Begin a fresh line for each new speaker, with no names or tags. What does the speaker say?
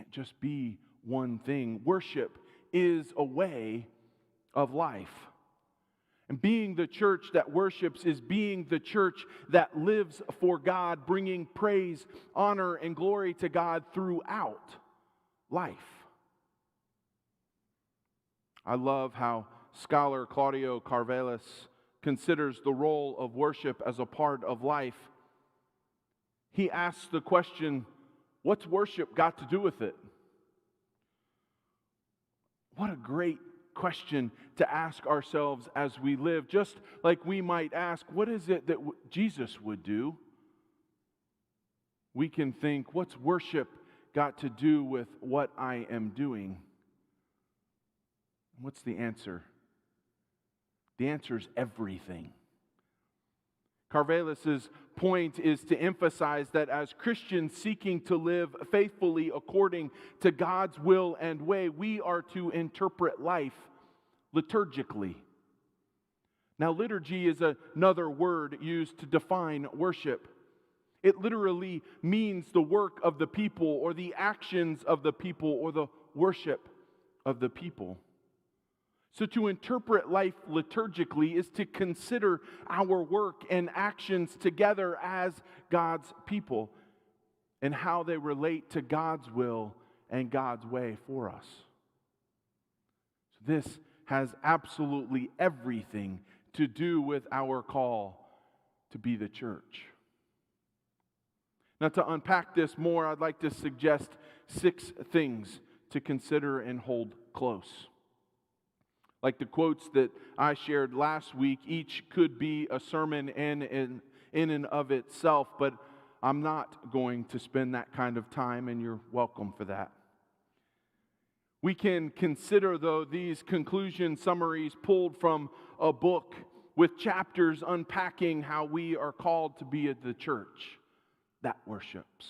can't just be one thing. Worship is a way of life. And being the church that worships is being the church that lives for God, bringing praise, honor, and glory to God throughout life. I love how scholar Claudio Carvelis considers the role of worship as a part of life. He asks the question, what's worship got to do with it? What a great question to ask ourselves as we live, just like we might ask, what is it that Jesus would do? We can think, what's worship got to do with what I am doing? What's the answer? The answer is everything. Carvelis' point is to emphasize that as Christians seeking to live faithfully according to God's will and way, we are to interpret life liturgically. Now, liturgy is another word used to define worship. It literally means the work of the people, or the actions of the people, or the worship of the people. So to interpret life liturgically is to consider our work and actions together as God's people and how they relate to God's will and God's way for us. So this has absolutely everything to do with our call to be the church. Now, to unpack this more, I'd like to suggest 6 things to consider and hold close. Like the quotes that I shared last week, each could be a sermon in and of itself, but I'm not going to spend that kind of time, and you're welcome for that. We can consider, though, these conclusion summaries pulled from a book with chapters unpacking how we are called to be the church that worships.